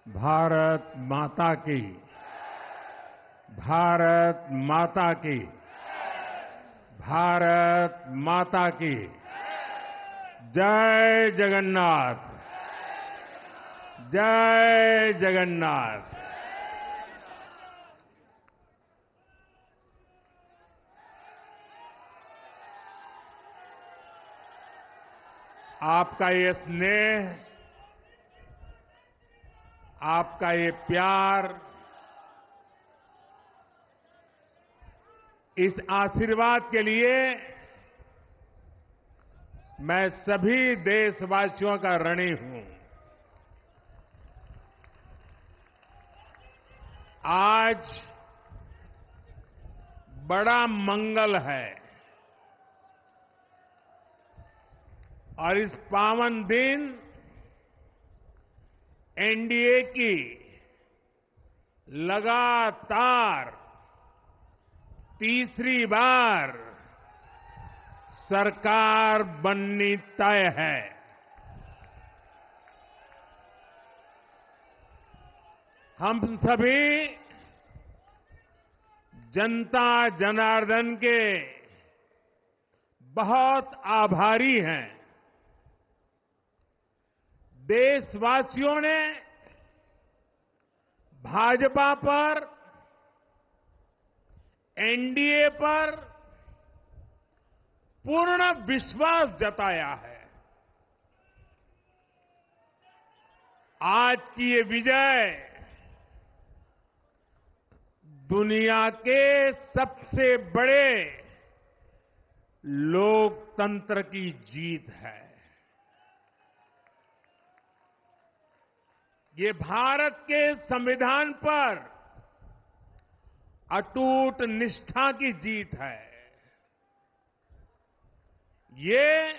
भारत माता की। भारत माता की। भारत माता की। जय जगन्नाथ। जय जगन्नाथ। आपका ये स्नेह, आपका ये प्यार, इस आशीर्वाद के लिए मैं सभी देशवासियों का ऋणी हूं। आज बड़ा मंगल है और इस पावन दिन एनडीए की लगातार तीसरी बार सरकार बननी तय है। हम सभी जनता जनार्दन के बहुत आभारी हैं। देशवासियों ने भाजपा पर, एनडीए पर पूर्ण विश्वास जताया है। आज की ये विजय दुनिया के सबसे बड़े लोकतंत्र की जीत है। ये भारत के संविधान पर अटूट निष्ठा की जीत है। ये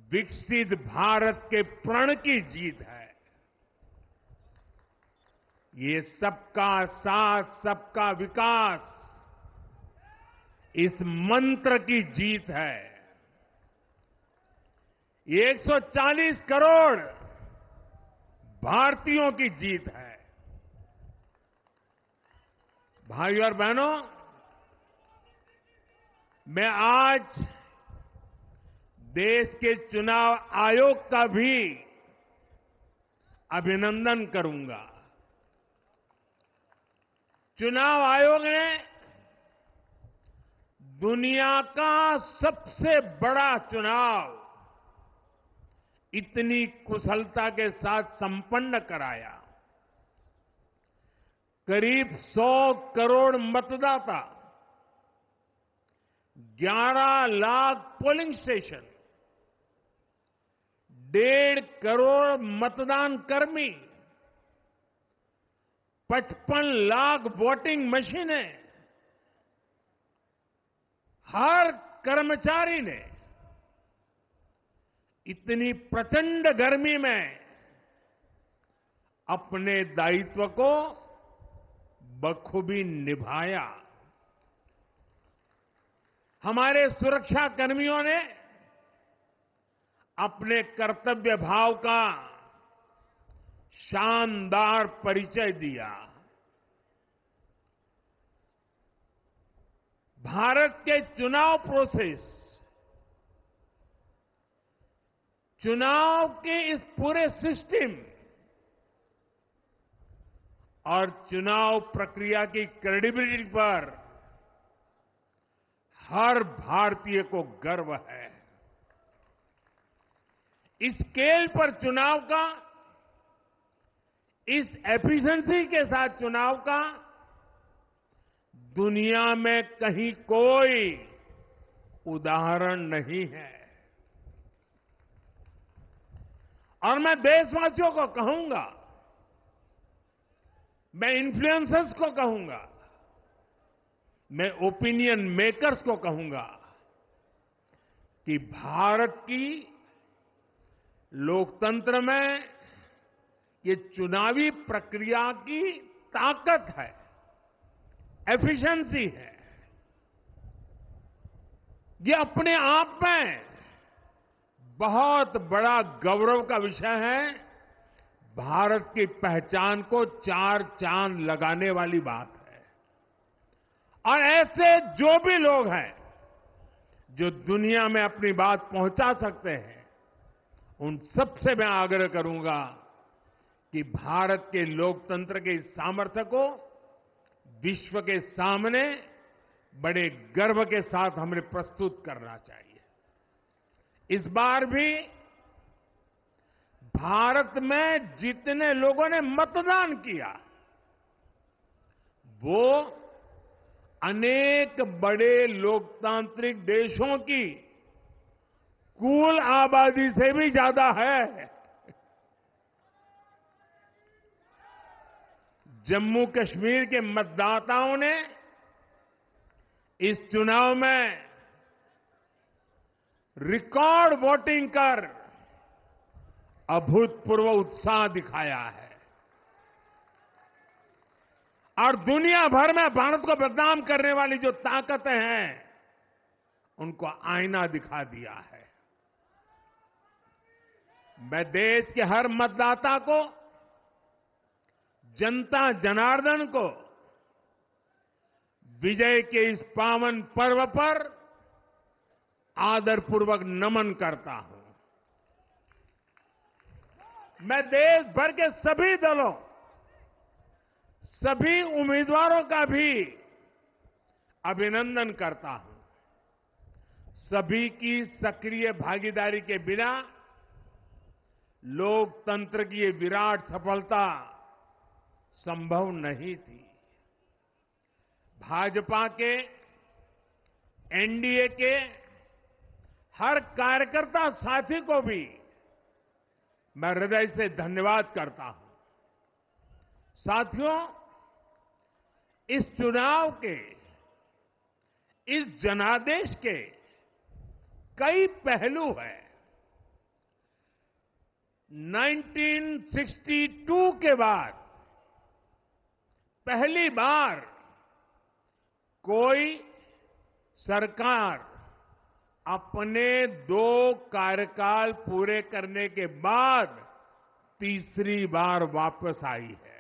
विकसित भारत के प्रण की जीत है। ये सबका साथ, सबका विकास, इस मंत्र की जीत है। ये 140 करोड़ भारतीयों की जीत है। भाइयों और बहनों, मैं आज देश के चुनाव आयोग का भी अभिनंदन करूंगा। चुनाव आयोग ने दुनिया का सबसे बड़ा चुनाव इतनी कुशलता के साथ संपन्न कराया। करीब 100 करोड़ मतदाता, 11 लाख पोलिंग स्टेशन, 1.5 करोड़ मतदान कर्मी, 55 लाख वोटिंग मशीनें, हर कर्मचारी ने इतनी प्रचंड गर्मी में अपने दायित्व को बखूबी निभाया। हमारे सुरक्षा कर्मियों ने अपने कर्तव्य भाव का शानदार परिचय दिया। भारत के चुनाव प्रोसेस, चुनाव के इस पूरे सिस्टम और चुनाव प्रक्रिया की क्रेडिबिलिटी पर हर भारतीय को गर्व है। इस स्केल पर चुनाव का, इस एफिशिएंसी के साथ चुनाव का दुनिया में कहीं कोई उदाहरण नहीं है। और मैं देशवासियों को कहूंगा, मैं इन्फ्लुएंसर्स को कहूंगा, मैं ओपिनियन मेकर्स को कहूंगा कि भारत की लोकतंत्र में ये चुनावी प्रक्रिया की ताकत है, एफिशिएंसी है। ये अपने आप में बहुत बड़ा गौरव का विषय है भारत की पहचान को चार चांद लगाने वाली बात है। और ऐसे जो भी लोग हैं जो दुनिया में अपनी बात पहुंचा सकते हैं, उन सबसे मैं आग्रह करूंगा कि भारत के लोकतंत्र के इस सामर्थ्य को विश्व के सामने बड़े गर्व के साथ हमें प्रस्तुत करना चाहिए। इस बार भी भारत में जितने लोगों ने मतदान किया, वो अनेक बड़े लोकतांत्रिक देशों की कुल आबादी से भी ज्यादा है। जम्मू कश्मीर के मतदाताओं ने इस चुनाव में रिकॉर्ड वोटिंग कर अभूतपूर्व उत्साह दिखाया है और दुनिया भर में भारत को बदनाम करने वाली जो ताकतें हैं, उनको आईना दिखा दिया है। मैं देश के हर मतदाता को, जनता जनार्दन को विजय के इस पावन पर्व पर आदरपूर्वक नमन करता हूं। मैं देश भर के सभी दलों, सभी उम्मीदवारों का भी अभिनंदन करता हूं। सभी की सक्रिय भागीदारी के बिना लोकतंत्र की ये विराट सफलता संभव नहीं थी। भाजपा के, एनडीए के हर कार्यकर्ता साथी को भी मैं हृदय से धन्यवाद करता हूं। साथियों, इस चुनाव के, इस जनादेश के कई पहलू हैं। 1962 के बाद पहली बार कोई सरकार अपने 2 कार्यकाल पूरे करने के बाद तीसरी बार वापस आई है।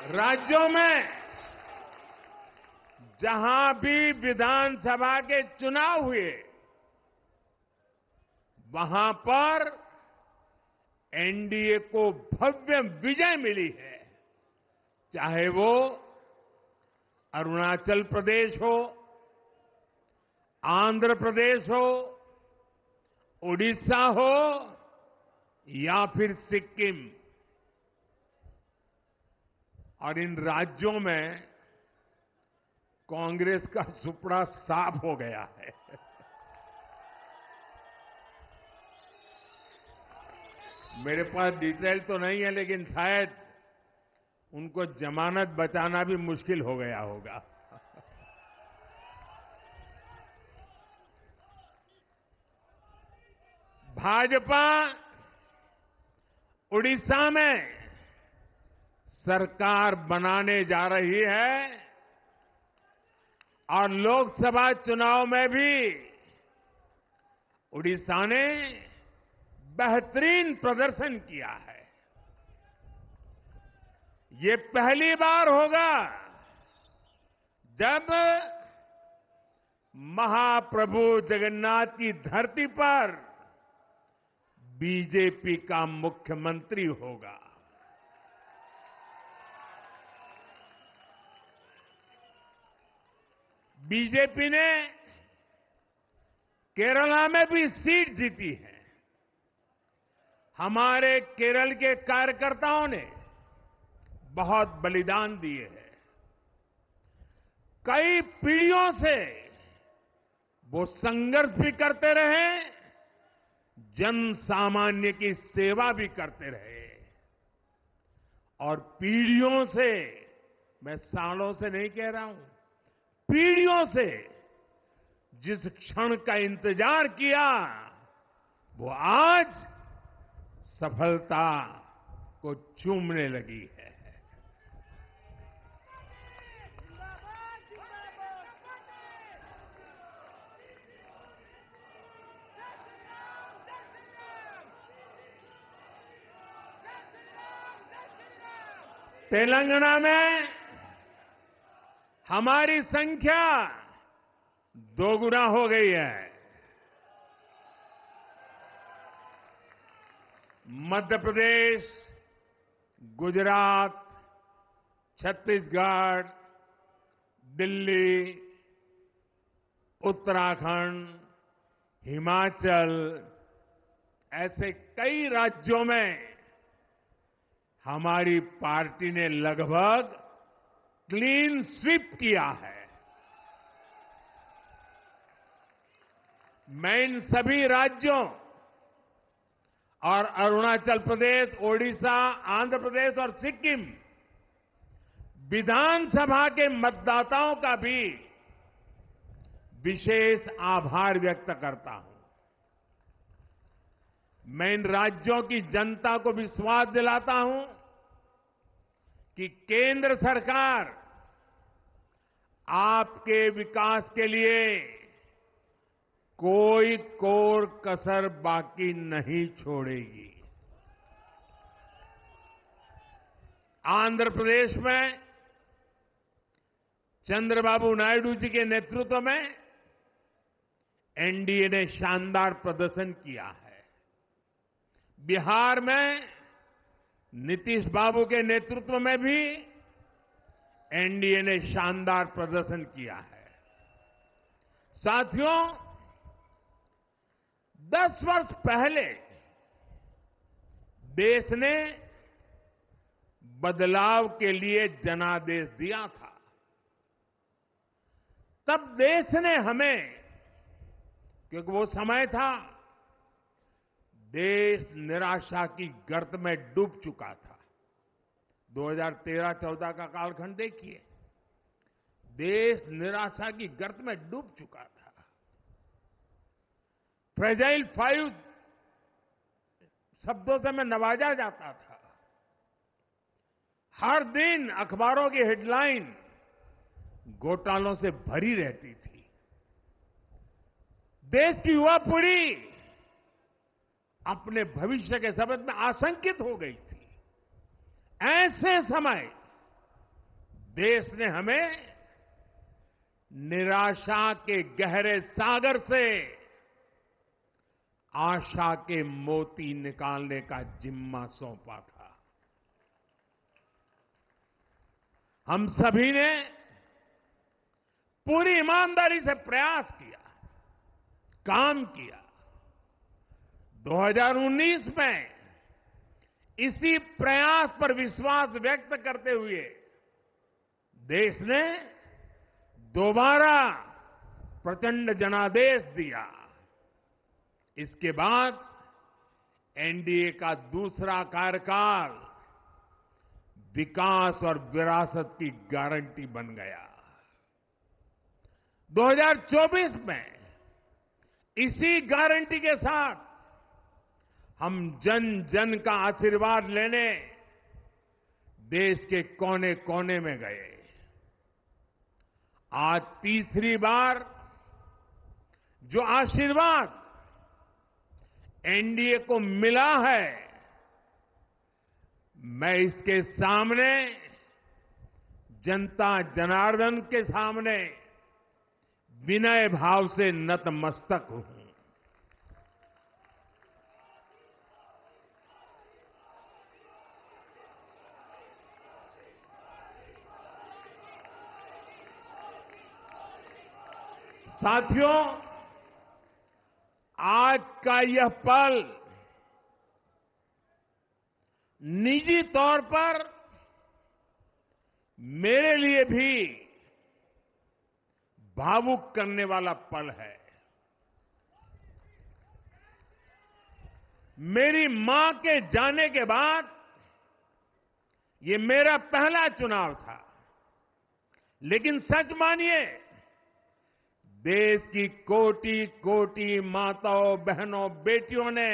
राज्यों में जहां भी विधानसभा के चुनाव हुए, वहां पर एनडीए को भव्य विजय मिली है। चाहे वो अरुणाचल प्रदेश हो, आंध्र प्रदेश हो, उड़ीसा हो या फिर सिक्किम। और इन राज्यों में कांग्रेस का सुपड़ा साफ हो गया है। मेरे पास डिटेल तो नहीं है, लेकिन शायद उनको जमानत बचाना भी मुश्किल हो गया होगा। भाजपा उड़ीसा में सरकार बनाने जा रही है और लोकसभा चुनाव में भी उड़ीसा ने बेहतरीन प्रदर्शन किया है। ये पहली बार होगा जब महाप्रभु जगन्नाथ की धरती पर बीजेपी का मुख्यमंत्री होगा। बीजेपी ने केरला में भी सीट जीती है। हमारे केरल के कार्यकर्ताओं ने बहुत बलिदान दिए हैं। कई पीढ़ियों से वो संघर्ष भी करते रहे, जन सामान्य की सेवा भी करते रहे और पीढ़ियों से, मैं सालों से नहीं कह रहा हूं, पीढ़ियों से जिस क्षण का इंतजार किया वो आज सफलता को चूमने लगी है। तेलंगाना में हमारी संख्या दोगुना हो गई है। मध्य प्रदेश, गुजरात, छत्तीसगढ़, दिल्ली, उत्तराखंड, हिमाचल ऐसे कई राज्यों में हमारी पार्टी ने लगभग क्लीन स्वीप किया है। मैं इन सभी राज्यों और अरुणाचल प्रदेश, ओडिशा, आंध्र प्रदेश और सिक्किम विधानसभा के मतदाताओं का भी विशेष आभार व्यक्त करता हूं। मैं इन राज्यों की जनता को विश्वास दिलाता हूं कि केंद्र सरकार आपके विकास के लिए कोई कोर कसर बाकी नहीं छोड़ेगी। आंध्र प्रदेश में चंद्रबाबू नायडू जी के नेतृत्व में एनडीए ने शानदार प्रदर्शन किया है। बिहार में नीतीश बाबू के नेतृत्व में भी एनडीए ने शानदार प्रदर्शन किया है। साथियों, 10 वर्ष पहले देश ने बदलाव के लिए जनादेश दिया था। तब देश ने हमें, क्योंकि वो समय था देश निराशा की गर्त में डूब चुका था। 2013-14 का कालखंड देखिए, देश निराशा की गर्त में डूब चुका था। फ्रेजाइल 5 शब्दों से मैं नवाजा जाता था। हर दिन अखबारों की हेडलाइन घोटालों से भरी रहती थी। देश की युवा पीढ़ी अपने भविष्य के संबंध में आशंकित हो गई थी। ऐसे समय देश ने हमें निराशा के गहरे सागर से आशा के मोती निकालने का जिम्मा सौंपा था। हम सभी ने पूरी ईमानदारी से प्रयास किया, काम किया। 2019 में इसी प्रयास पर विश्वास व्यक्त करते हुए देश ने दोबारा प्रचंड जनादेश दिया। इसके बाद एनडीए का दूसरा कार्यकाल विकास और विरासत की गारंटी बन गया। 2024 में इसी गारंटी के साथ हम जन जन का आशीर्वाद लेने देश के कोने कोने में गए। आज तीसरी बार जो आशीर्वाद एनडीए को मिला है, मैं इसके सामने, जनता जनार्दन के सामने विनय भाव से नतमस्तक हूं। साथियों, आज का यह पल निजी तौर पर मेरे लिए भी भावुक करने वाला पल है। मेरी मां के जाने के बाद ये मेरा पहला चुनाव था, लेकिन सच मानिए देश की कोटि कोटि माताओं, बहनों, बेटियों ने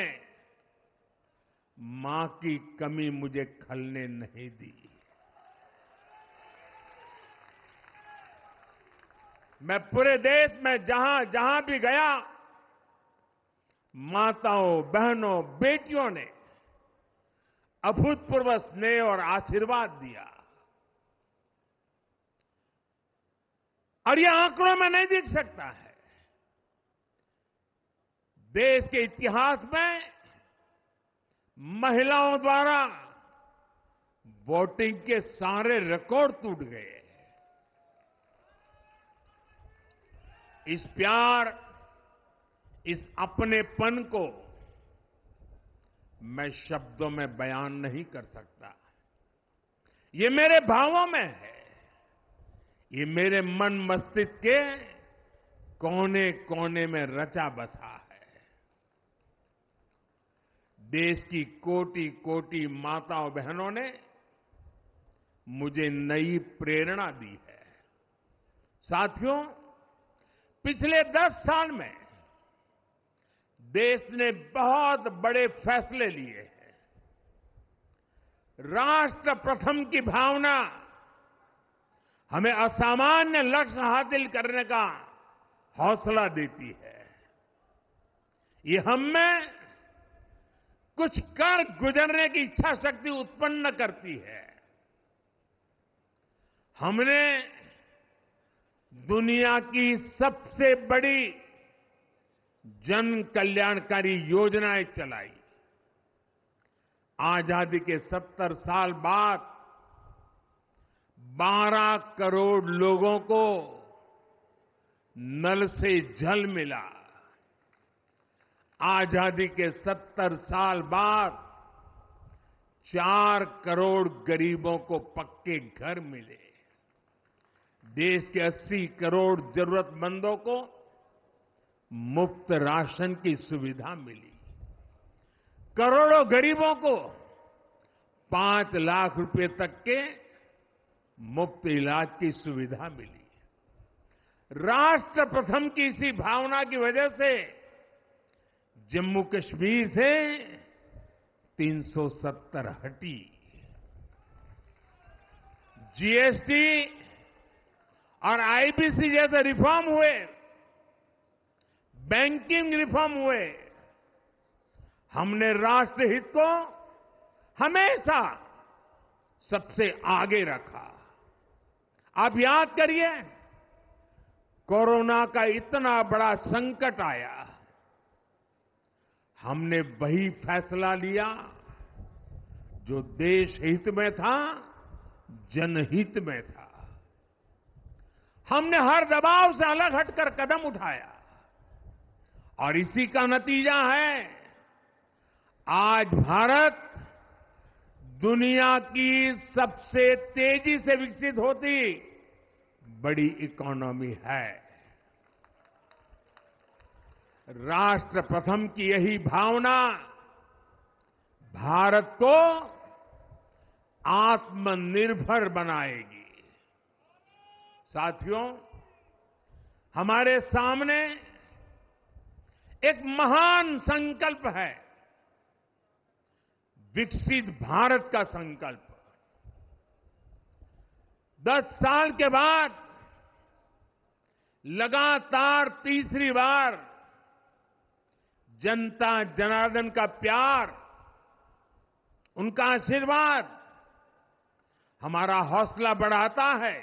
मां की कमी मुझे खलने नहीं दी। मैं पूरे देश में जहां जहां भी गया, माताओं, बहनों, बेटियों ने अभूतपूर्व स्नेह और आशीर्वाद दिया। और ये आंकड़ों में नहीं दिख सकता है। देश के इतिहास में महिलाओं द्वारा वोटिंग के सारे रिकॉर्ड टूट गए। इस प्यार, इस अपनेपन को मैं शब्दों में बयान नहीं कर सकता। ये मेरे भावों में है। ये मेरे मन मस्तिष्क के कोने कोने में रचा बसा है। देश की कोटि कोटि माताओं, बहनों ने मुझे नई प्रेरणा दी है। साथियों, पिछले 10 साल में देश ने बहुत बड़े फैसले लिए हैं। राष्ट्र प्रथम की भावना हमें असामान्य लक्ष्य हासिल करने का हौसला देती है। ये हम में कुछ कर गुजरने की इच्छा शक्ति उत्पन्न करती है। हमने दुनिया की सबसे बड़ी जन कल्याणकारी योजनाएं चलाई। आजादी के 70 साल बाद 12 करोड़ लोगों को नल से जल मिला। आजादी के 70 साल बाद 4 करोड़ गरीबों को पक्के घर मिले। देश के 80 करोड़ जरूरतमंदों को मुफ्त राशन की सुविधा मिली। करोड़ों गरीबों को 5 लाख रुपए तक के मुफ्त इलाज की सुविधा मिली। राष्ट्र प्रथम की इसी भावना की वजह से जम्मू कश्मीर से 370 हटी। जीएसटी और आईबीसी जैसे रिफॉर्म हुए, बैंकिंग रिफॉर्म हुए। हमने राष्ट्रहित को हमेशा सबसे आगे रखा। आप याद करिए, कोरोना का इतना बड़ा संकट आया, हमने वही फैसला लिया जो देश हित में था, जनहित में था। हमने हर दबाव से अलग हटकर कदम उठाया और इसी का नतीजा है आज भारत दुनिया की सबसे तेजी से विकसित होती बड़ी इकोनॉमी है। राष्ट्र प्रथम की यही भावना भारत को आत्मनिर्भर बनाएगी। साथियों, हमारे सामने एक महान संकल्प है, विकसित भारत का संकल्प। 10 साल के बाद लगातार तीसरी बार जनता जनार्दन का प्यार, उनका आशीर्वाद हमारा हौसला बढ़ाता है,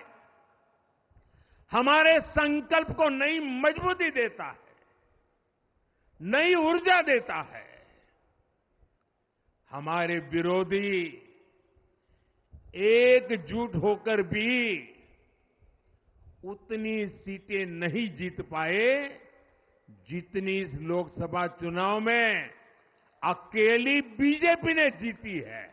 हमारे संकल्प को नई मजबूती देता है, नई ऊर्जा देता है। हमारे विरोधी एकजुट होकर भी उतनी सीटें नहीं जीत पाए जितनी इस लोकसभा चुनाव में अकेली बीजेपी ने जीती है।